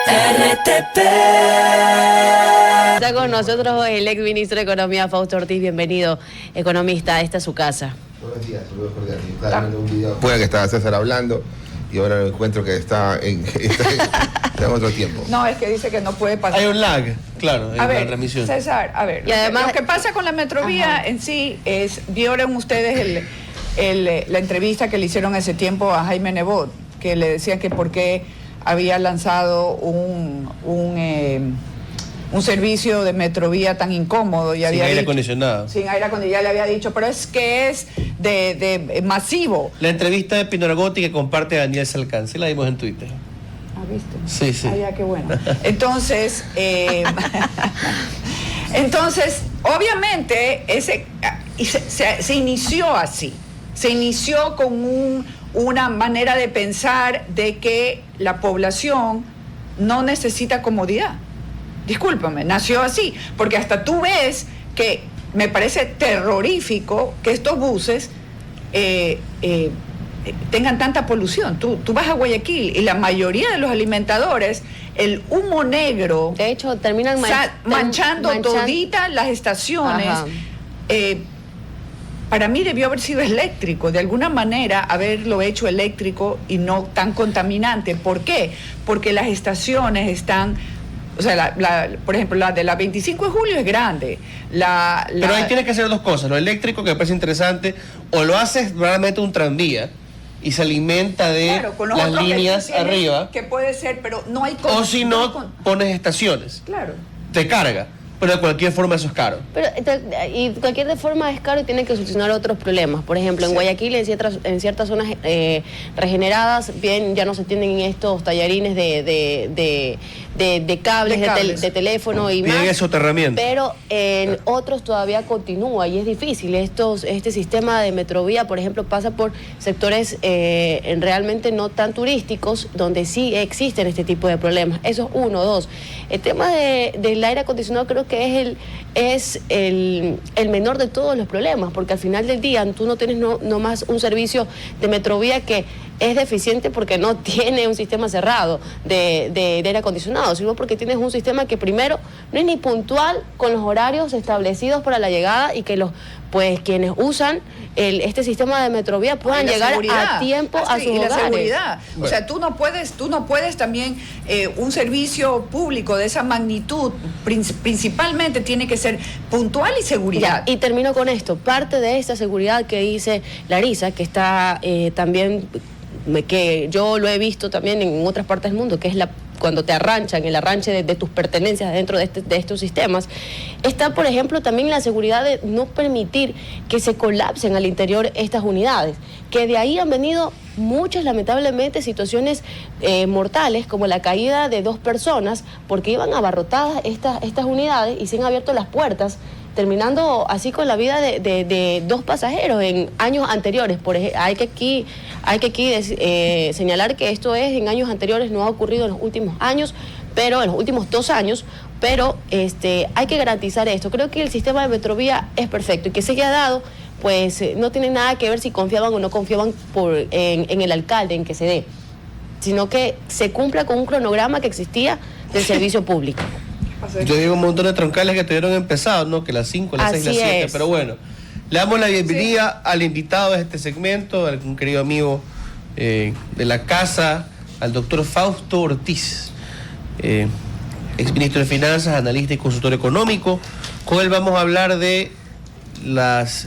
RTP. Está con nosotros el ex ministro de Economía, Fausto Ortiz. Bienvenido, economista, esta es su casa. Buenos días, saludos cordiales. Estaba viendo un video fuera que estaba César hablando y ahora me encuentro que está en otro tiempo. No, es que dice que no puede pasar. Hay un lag, claro, en A la ver, transmisión. César, a ver, Y además, lo que pasa con la Metrovía en sí es, vieron ustedes la entrevista que le hicieron ese tiempo a Jaime Nebot, que le decían que por qué había lanzado un servicio de Metrovía tan incómodo. Y Sin había aire dicho, acondicionado. Sin aire acondicionado, ya le había dicho, pero es que es de masivo. La entrevista de Pinaragotti que comparte Daniel Salcán, sí la vimos en Twitter. ¿Ah, viste? Sí, sí. Ah, ya, qué bueno. Entonces, obviamente, se inició así. Se inició con una manera de pensar de que la población no necesita comodidad. Discúlpame, nació así. Porque hasta tú ves que me parece terrorífico que estos buses tengan tanta polución. Tú vas a Guayaquil y la mayoría de los alimentadores, el humo negro, de hecho, terminan manchando toditas las estaciones. Para mí debió haber sido eléctrico, de alguna manera haberlo hecho eléctrico y no tan contaminante. ¿Por qué? Porque las estaciones están, o sea, por ejemplo, la de la 25 de julio es grande. Pero ahí tienes que hacer dos cosas, lo eléctrico, que me parece interesante, o lo haces realmente un tranvía y se alimenta de con los las otros líneas arriba, que puede ser, pero no hay o si no, pones estaciones. Claro. Te carga, pero de cualquier forma eso es caro. Pero y cualquier forma es caro y tiene que solucionar otros problemas. Por ejemplo, en Guayaquil, en ciertas zonas regeneradas, bien, ya no se tienen estos tallarines de cables, de teléfono y Tienen más. soterramiento. Pero en otros todavía continúa y es difícil. Este sistema de Metrovía, por ejemplo, pasa por sectores realmente no tan turísticos, donde sí existen este tipo de problemas. Eso es uno. Dos, el tema del aire acondicionado creo que es el menor de todos los problemas, porque al final del día tú no tienes no más un servicio de Metrovía que es deficiente porque no tiene un sistema cerrado de aire acondicionado, sino porque tienes un sistema que primero no es ni puntual con los horarios establecidos para la llegada y que quienes usan este sistema de Metrovía puedan llegar a tiempo a sus hogares. La seguridad. Bueno. O sea, tú no puedes también, un servicio público de esa magnitud, principalmente tiene que ser puntual y seguridad. Ya, y termino con esto. Parte de esta seguridad que dice Larisa, que está también, que yo lo he visto también en otras partes del mundo, que es cuando te arranchan, el arranche de tus pertenencias dentro de estos sistemas, está, por ejemplo, también la seguridad de no permitir que se colapsen al interior estas unidades, que de ahí han venido muchas, lamentablemente, situaciones mortales, como la caída de 2 personas, porque iban abarrotadas estas unidades y se han abierto las puertas, terminando así con la vida de 2 pasajeros en años anteriores. Hay que aquí señalar que esto es en años anteriores, no ha ocurrido en los últimos años, pero en los últimos 2 años, pero hay que garantizar esto. Creo que el sistema de Metrovía es perfecto y que se haya dado, pues no tiene nada que ver si confiaban o no confiaban en el alcalde, en que se dé, sino que se cumpla con un cronograma que existía del servicio público. Yo digo un montón de troncales que tuvieron empezado, ¿no? Que las 5, las 6, las 7, pero bueno. Le damos la bienvenida al invitado de este segmento, a un querido amigo de la casa, al doctor Fausto Ortiz, exministro de Finanzas, analista y consultor económico. Con él vamos a hablar de las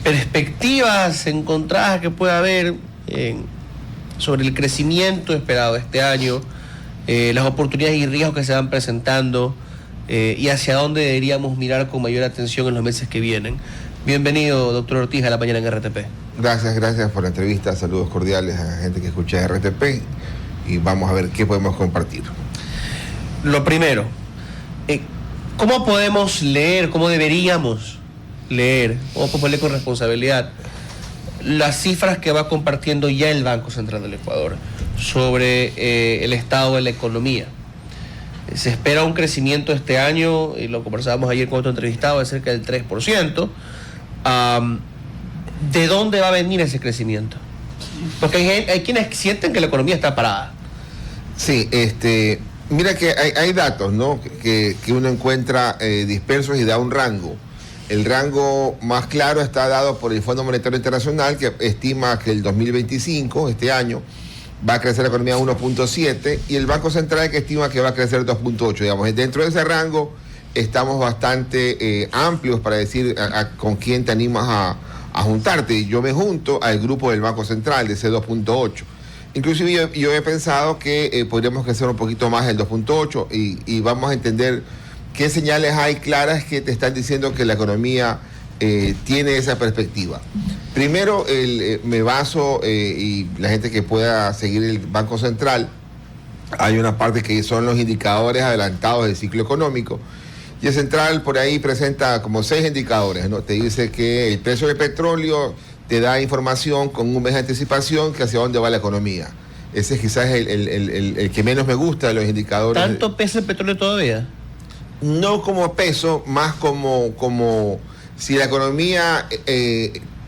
perspectivas encontradas que puede haber sobre el crecimiento esperado este año, las oportunidades y riesgos que se van presentando y hacia dónde deberíamos mirar con mayor atención en los meses que vienen. Bienvenido, doctor Ortiz, a la mañana en RTP. Gracias por la entrevista, saludos cordiales a la gente que escucha RTP y vamos a ver qué podemos compartir. Lo primero, ¿cómo podemos leer, cómo deberíamos leer, cómo podemos leer con responsabilidad las cifras que va compartiendo ya el Banco Central del Ecuador sobre el estado de la economía? Se espera un crecimiento este año, y lo conversábamos ayer con otro entrevistado, de cerca del 3%. ¿De dónde va a venir ese crecimiento? Porque hay quienes sienten que la economía está parada. Sí, mira que hay datos, ¿no? Que uno encuentra dispersos y da un rango. El rango más claro está dado por el Fondo Monetario Internacional, que estima que el 2025, este año, va a crecer la economía 1.7, y el Banco Central, que estima que va a crecer 2.8. Digamos, dentro de ese rango estamos bastante amplios para decir con quién te animas a juntarte. Yo me junto al grupo del Banco Central, de ese 2.8. Inclusive yo he pensado que podríamos crecer un poquito más el 2.8 y vamos a entender qué señales hay claras que te están diciendo que la economía tiene esa perspectiva. Primero, me baso, y la gente que pueda seguir el Banco Central, hay una parte que son los indicadores adelantados del ciclo económico, y el Central por ahí presenta como 6 indicadores, ¿no? Te dice que el precio del petróleo te da información con un mes de anticipación que hacia dónde va la economía. Ese es quizás el que menos me gusta de los indicadores. ¿Tanto pesa el petróleo todavía? No como peso, más como si la economía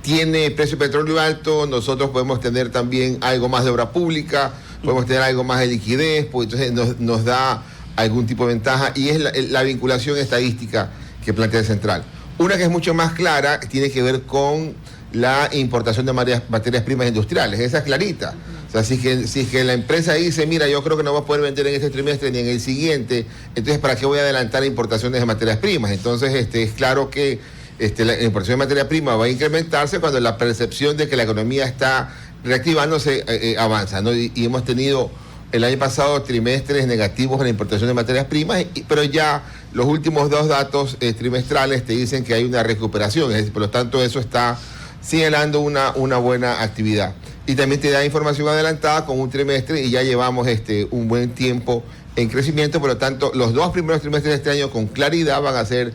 tiene precio de petróleo alto, nosotros podemos tener también algo más de obra pública, podemos tener algo más de liquidez, pues entonces nos da algún tipo de ventaja, y es la vinculación estadística que plantea el Central. Una que es mucho más clara tiene que ver con la importación de materias primas industriales. Esa es clarita. O sea, si es que la empresa dice, mira, yo creo que no voy a poder vender en este trimestre ni en el siguiente, entonces ¿para qué voy a adelantar importaciones de materias primas? Entonces es claro que la importación de materia prima va a incrementarse cuando la percepción de que la economía está reactivándose avanza, ¿no? Y hemos tenido el año pasado trimestres negativos en la importación de materias primas, pero ya los últimos 2 datos trimestrales te dicen que hay una recuperación, es decir, por lo tanto eso está señalando una buena actividad. Y también te da información adelantada con un trimestre, y ya llevamos un buen tiempo en crecimiento, por lo tanto los 2 primeros trimestres de este año con claridad van a ser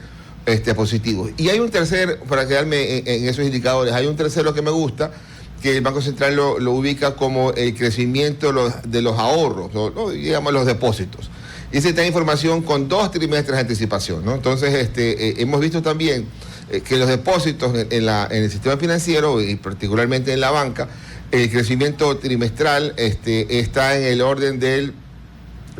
positivos. Y hay un tercer, para quedarme en esos indicadores, hay un tercero que me gusta, que el Banco Central lo ubica como el crecimiento de los ahorros, o digamos los depósitos. Y se da información con 2 trimestres de anticipación, ¿no? Entonces hemos visto también que los depósitos en el sistema financiero, y particularmente en la banca, el crecimiento trimestral está en el orden del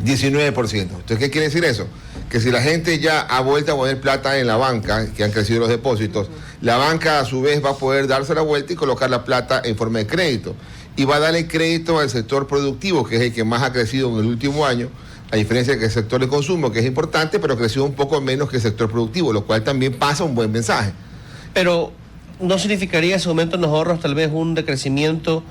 19%. Entonces, ¿qué quiere decir eso? Que si la gente ya ha vuelto a poner plata en la banca, que han crecido los depósitos, la banca a su vez va a poder darse la vuelta y colocar la plata en forma de crédito. Y va a darle crédito al sector productivo, que es el que más ha crecido en el último año, a diferencia del sector de consumo, que es importante, pero creció un poco menos que el sector productivo, lo cual también pasa un buen mensaje. Pero ¿no significaría ese aumento en los ahorros tal vez un decrecimiento,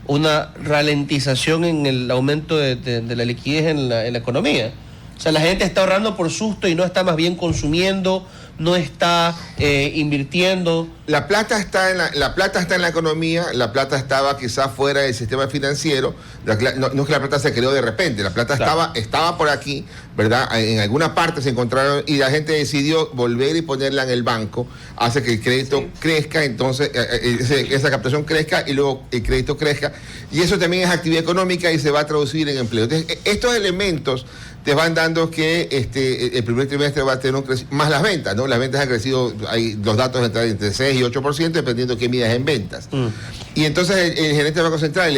una ralentización en el aumento de la liquidez en la economía? O sea, la gente está ahorrando por susto y no está más bien consumiendo, no está invirtiendo. La plata está en la economía, la plata estaba quizás fuera del sistema financiero, no es que la plata se creó de repente, la plata estaba por aquí, ¿verdad? En alguna parte se encontraron y la gente decidió volver y ponerla en el banco, hace que el crédito crezca, entonces esa captación crezca y luego el crédito crezca, y eso también es actividad económica y se va a traducir en empleo. Entonces, estos elementos te van dando que el primer trimestre va a tener más las ventas, ¿no? Las ventas han crecido, hay los datos entre 6 y 8%, dependiendo de qué midas en ventas. Y entonces el gerente del Banco Central,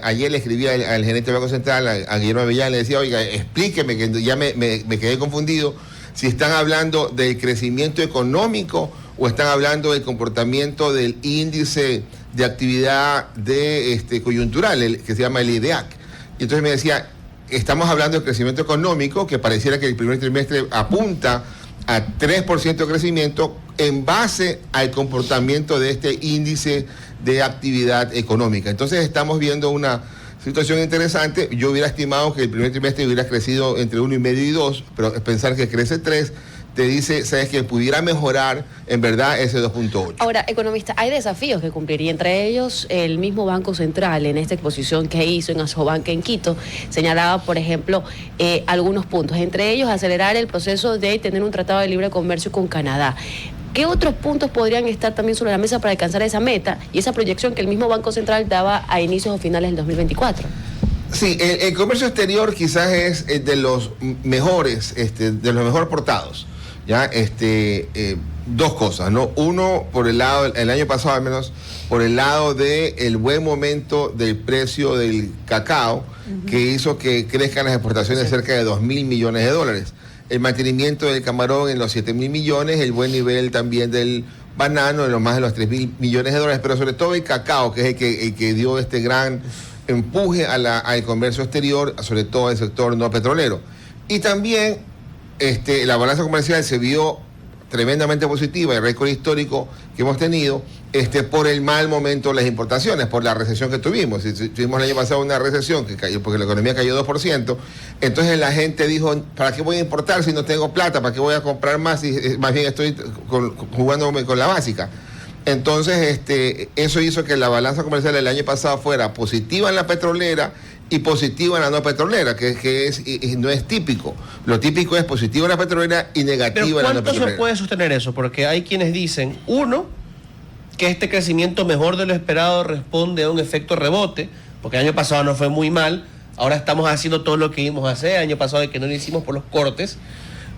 ayer le escribía al gerente del Banco Central, a Guillermo Avellán, le decía, oiga, explíqueme, que ya me quedé confundido, si están hablando del crecimiento económico o están hablando del comportamiento del índice de actividad coyuntural, que se llama el IDEAC. Y entonces me decía, estamos hablando de crecimiento económico, que pareciera que el primer trimestre apunta a 3% de crecimiento en base al comportamiento de este índice de actividad económica. Entonces estamos viendo una situación interesante. Yo hubiera estimado que el primer trimestre hubiera crecido entre 1,5 y 2, pero pensar que crece 3, te dice, sabes que pudiera mejorar en verdad ese 2.8. Ahora, economista, hay desafíos que cumplir, y entre ellos el mismo Banco Central en esta exposición que hizo en Ascobank en Quito señalaba, por ejemplo, algunos puntos, entre ellos acelerar el proceso de tener un tratado de libre comercio con Canadá. ¿Qué otros puntos podrían estar también sobre la mesa para alcanzar esa meta y esa proyección que el mismo Banco Central daba a inicios o finales del 2024? Sí, el comercio exterior quizás es de los mejores, de los mejor portados. ¿Ya? dos cosas, ¿no? Uno, por el lado, el año pasado al menos, por el lado del buen momento del precio del cacao, que hizo que crezcan las exportaciones cerca de 2.000 millones de dólares. El mantenimiento del camarón en los 7.000 millones, el buen nivel también del banano en los más de los 3.000 millones de dólares, pero sobre todo el cacao, que es el que dio este gran empuje al comercio exterior, sobre todo el sector no petrolero. Y también la balanza comercial se vio tremendamente positiva, el récord histórico que hemos tenido, por el mal momento de las importaciones, por la recesión que tuvimos. Tuvimos el año pasado una recesión que cayó, porque la economía cayó 2%, entonces la gente dijo, ¿para qué voy a importar si no tengo plata? ¿Para qué voy a comprar más si más bien estoy jugándome con la básica? Entonces, eso hizo que la balanza comercial del año pasado fuera positiva en la petrolera y positiva en la no petrolera, que no es típico. Lo típico es positivo en la petrolera y negativo en la no petrolera. ¿Cuánto se puede sostener eso? Porque hay quienes dicen, uno, que este crecimiento mejor de lo esperado responde a un efecto rebote, porque el año pasado no fue muy mal, ahora estamos haciendo todo lo que íbamos a hacer, el año pasado que no lo hicimos por los cortes,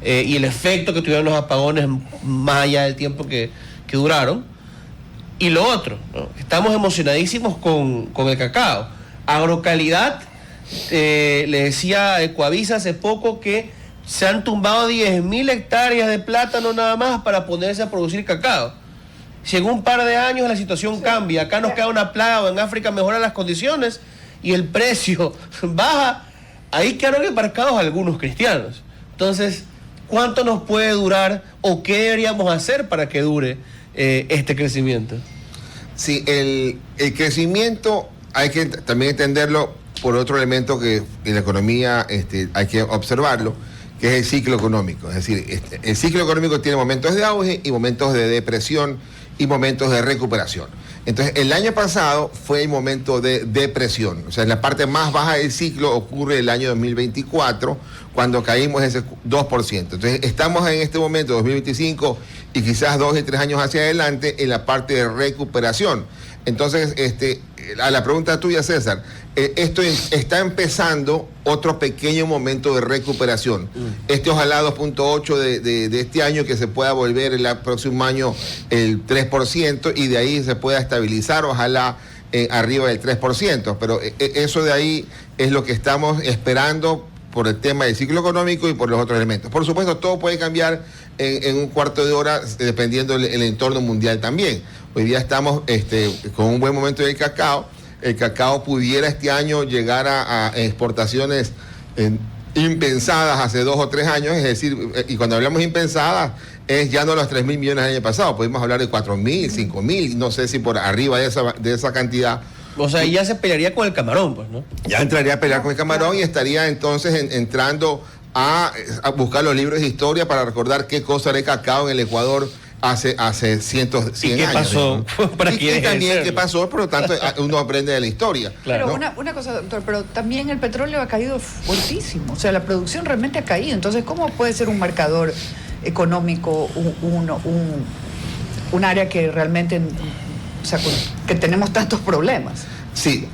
y el efecto que tuvieron los apagones más allá del tiempo que duraron. Y lo otro, ¿no? Estamos emocionadísimos con el cacao. Agrocalidad, le decía a Ecoavisa hace poco que se han tumbado 10.000 hectáreas de plátano nada más para ponerse a producir cacao. Si en un par de años la situación cambia, acá nos queda una plaga o en África mejoran las condiciones y el precio baja, ahí quedaron embarcados algunos cristianos. Entonces, ¿cuánto nos puede durar o qué deberíamos hacer para que dure este crecimiento? Sí, el crecimiento hay que también entenderlo por otro elemento que en la economía hay que observarlo, que es el ciclo económico. Es decir, el ciclo económico tiene momentos de auge y momentos de depresión y momentos de recuperación. Entonces, el año pasado fue el momento de depresión. O sea, en la parte más baja del ciclo ocurre el año 2024, cuando caímos ese 2%. Entonces, estamos en este momento, 2025, y quizás 2 y 3 años hacia adelante, en la parte de recuperación. Entonces, a la pregunta tuya, César, esto está empezando otro pequeño momento de recuperación. Ojalá 2.8 de este año, que se pueda volver el próximo año el 3%, y de ahí se pueda estabilizar, ojalá arriba del 3%. Pero eso de ahí es lo que estamos esperando por el tema del ciclo económico y por los otros elementos. Por supuesto, todo puede cambiar en un cuarto de hora, dependiendo del entorno mundial también. Hoy día estamos con un buen momento del cacao. El cacao pudiera este año llegar a exportaciones impensadas hace 2 o 3 años, es decir, y cuando hablamos impensadas, es ya no los 3.000 millones del año pasado, podemos hablar de 4.000, 5.000, no sé si por arriba de esa cantidad. O sea, ya se pelearía con el camarón, pues, ¿no? Ya entraría a pelear con el camarón y estaría entonces entrando a buscar los libros de historia para recordar qué cosa era el cacao en el Ecuador hace 100 años. ¿Y qué pasó? Y también qué pasó, por lo tanto, uno aprende de la historia. Claro. ¿no? Pero una cosa, doctor, pero también el petróleo ha caído fuertísimo. O sea, la producción realmente ha caído. Entonces, ¿cómo puede ser un marcador económico un área que realmente, o sea, que tenemos tantos problemas? Sí,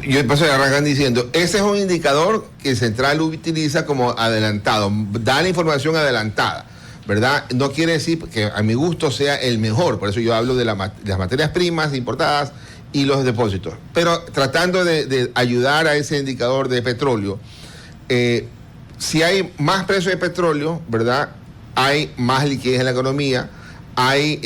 yo paso a arrancar diciendo, ese es un indicador que el Central utiliza como adelantado, da la información adelantada, ¿verdad? No quiere decir que a mi gusto sea el mejor, por eso yo hablo de las materias primas importadas y los depósitos. Pero tratando de ayudar a ese indicador de petróleo, si hay más precio de petróleo, ¿verdad? Hay más liquidez en la economía, hay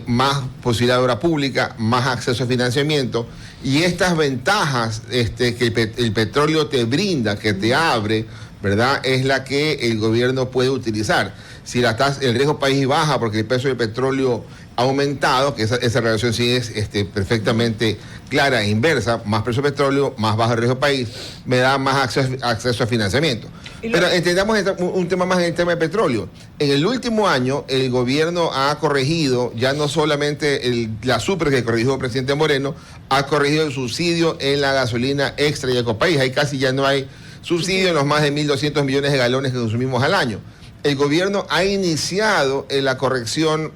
más posibilidad de obra pública, más acceso a financiamiento, y estas ventajas que el petróleo te brinda, que te abre, ¿verdad? Es la que el gobierno puede utilizar. Si el riesgo país baja porque el precio del petróleo ha aumentado, que esa relación sí es perfectamente clara e inversa, más precio de petróleo, más bajo el riesgo país, me da más acceso a financiamiento. Pero entendamos un tema más en el tema de petróleo. En el último año, el gobierno ha corregido, ya no solamente la super que corrigió el presidente Moreno, ha corregido el subsidio en la gasolina extra y ecopaís. Ahí casi ya no hay subsidio en los más de 1.200 millones de galones que consumimos al año. El gobierno ha iniciado la corrección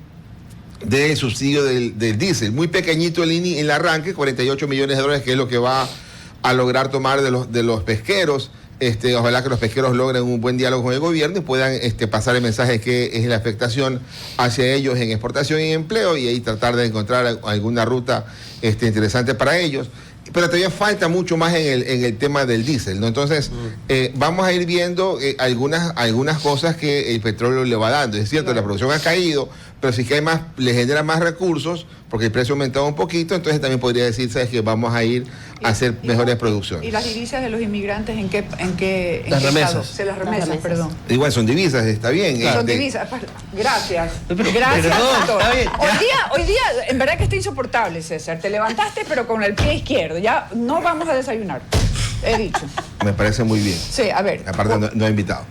del subsidio del diésel, muy pequeñito el arranque, 48 millones de dólares, que es lo que va a lograr tomar de los pesqueros. Ojalá que los pesqueros logren un buen diálogo con el gobierno y puedan pasar el mensaje que es la afectación hacia ellos en exportación y empleo, y ahí tratar de encontrar alguna ruta interesante para ellos. Pero todavía falta mucho más en el tema del diésel, ¿no? Entonces, vamos a ir viendo algunas cosas que el petróleo le va dando. Es cierto, la producción ha caído, pero si cae más, le genera más recursos, porque el precio ha aumentado un poquito, entonces también podría decirse que vamos a ir a hacer mejores producciones. ¿Y las divisas de los inmigrantes en qué Las remesas. estado? Las remesas, perdón. Igual son divisas, está bien. Son divisas. Gracias. Pero, Gracias, perdón, doctor. está bien. Hoy día, en verdad que está insoportable, César. Te levantaste, pero con el pie izquierdo. Ya no vamos a desayunar. He dicho. Me parece muy bien. Sí, a ver. Aparte no he invitado.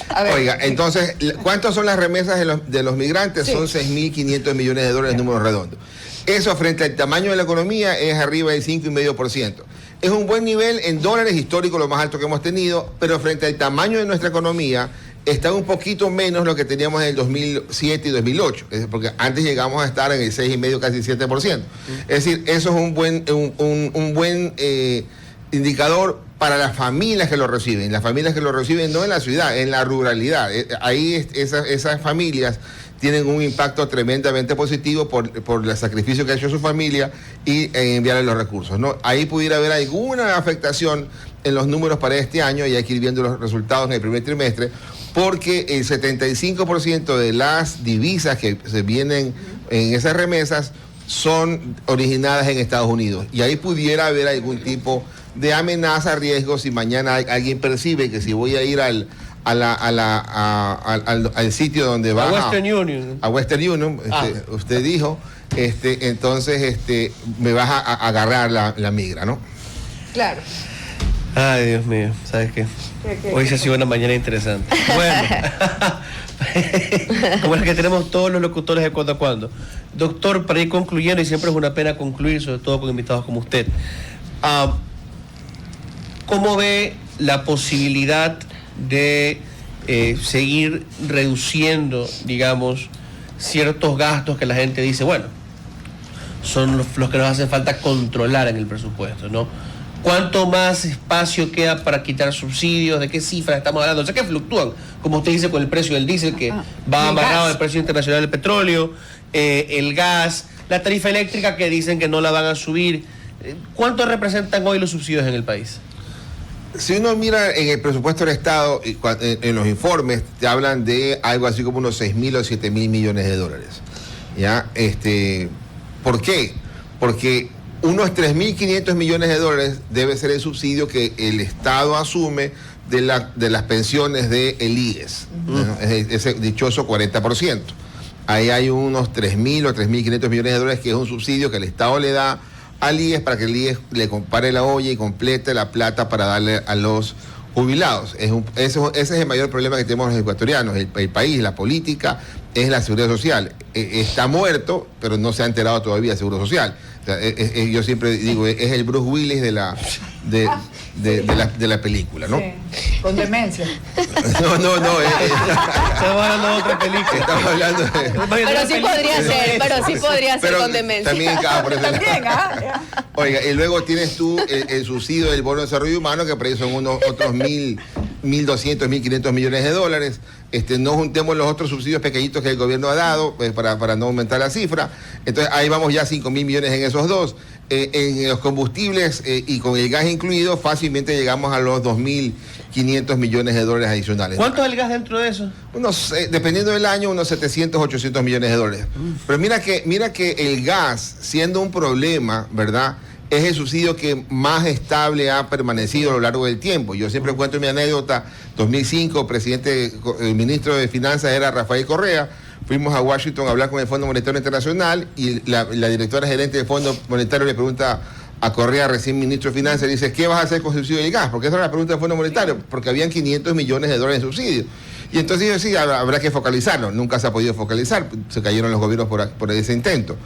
A ver. Oiga, entonces, ¿cuántas son las remesas de los migrantes? Sí. Son 6.500 millones de dólares, número redondo. Eso frente al tamaño de la economía es arriba del 5,5%. Es un buen nivel en dólares, histórico, lo más alto que hemos tenido, pero frente al tamaño de nuestra economía está un poquito menos lo que teníamos en el 2007 y 2008, porque antes llegamos a estar en el 6,5%, casi 7%. Es decir, eso es un buen indicador para las familias que lo reciben. Las familias que lo reciben no en la ciudad, en la ruralidad. Ahí esas familias tienen un impacto tremendamente positivo por el sacrificio que ha hecho su familia y enviarle los recursos, ¿no? Ahí pudiera haber alguna afectación en los números para este año, y hay que ir viendo los resultados en el primer trimestre, porque el 75% de las divisas que se vienen en esas remesas son originadas en Estados Unidos, y ahí pudiera haber algún tipo de amenaza, riesgo, si mañana alguien percibe que si voy a ir al sitio donde va a Western Union. A Western Union, usted dijo, entonces me vas a agarrar la migra, ¿no? Claro. Ay, Dios mío, ¿sabes qué? Hoy se ha sido una mañana interesante. Bueno, como la que tenemos todos los locutores de cuando a cuando. Doctor, para ir concluyendo, y siempre es una pena concluir, sobre todo con invitados como usted, ¿cómo ve la posibilidad de seguir reduciendo, digamos, ciertos gastos que la gente dice, bueno, son los que nos hacen falta controlar en el presupuesto, ¿no? ¿Cuánto más espacio queda para quitar subsidios? ¿De qué cifras estamos hablando? O sea, que fluctúan, como usted dice, con el precio del diésel, que va amarrado al precio internacional del petróleo, el gas, la tarifa eléctrica, que dicen que no la van a subir. ¿Cuánto representan hoy los subsidios en el país? Si uno mira en el presupuesto del Estado, en los informes, te hablan de algo así como unos 6.000 o 7.000 millones de dólares. ¿Ya? ¿Por qué? Porque unos 3.500 millones de dólares debe ser el subsidio que el Estado asume de las pensiones del IES, ¿no? Ese dichoso 40%. Ahí hay unos 3.000 o 3.500 millones de dólares que es un subsidio que el Estado le da al IES para que el IES le compare la olla y complete la plata para darle a los jubilados. Ese es el mayor problema que tenemos los ecuatorianos, el país, la política, es la seguridad social. Está muerto, pero no se ha enterado todavía el seguro social. O sea, yo siempre digo, es el Bruce Willis de la película, ¿no? Sí, con demencia. No. Estamos hablando de otra película. Estamos hablando de... Pero sí podría ser con demencia. También, por eso. También, Oiga, y luego tienes tú el subsidio del bono de desarrollo humano, que por ahí son otros 1.200, 1.500 millones de dólares. No juntemos los otros subsidios pequeñitos que el gobierno ha dado para no aumentar la cifra. Entonces ahí vamos ya 5.000 millones en esos dos. En los combustibles y con el gas incluido, fácilmente llegamos a los 2.500 millones de dólares adicionales. ¿Cuánto es el gas dentro de eso? Dependiendo del año, unos 700, 800 millones de dólares. Pero mira que el gas, siendo un problema, ¿verdad?, es el subsidio que más estable ha permanecido a lo largo del tiempo. Yo siempre cuento mi anécdota. 2005, el ministro de Finanzas era Rafael Correa. Fuimos a Washington a hablar con el Fondo Monetario Internacional y la directora gerente del Fondo Monetario le pregunta a Correa, recién ministro de Finanzas, le dice, ¿qué vas a hacer con el subsidio del gas? Porque esa era la pregunta del Fondo Monetario, porque habían 500 millones de dólares de subsidio. Y entonces yo sí, habrá que focalizarlo. Nunca se ha podido focalizar, se cayeron los gobiernos por ese intento.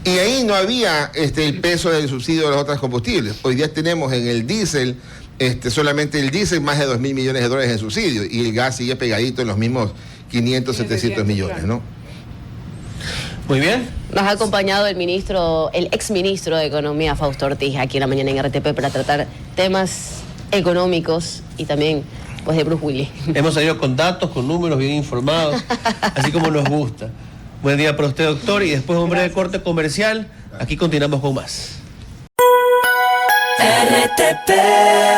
Y ahí no había el peso del subsidio de los otros combustibles. Hoy día tenemos en el diésel, solamente el diésel, más de 2.000 millones de dólares en subsidio, y el gas sigue pegadito en los mismos 500, 700 millones, ¿no? Muy bien. Nos ha acompañado el exministro de Economía, Fausto Ortiz, aquí en la mañana en RTP para tratar temas económicos y también pues de Bruce Willis. Hemos salido con datos, con números bien informados, así como nos gusta. Buen día para usted, doctor, y después de un breve corte comercial, aquí continuamos con más. RTP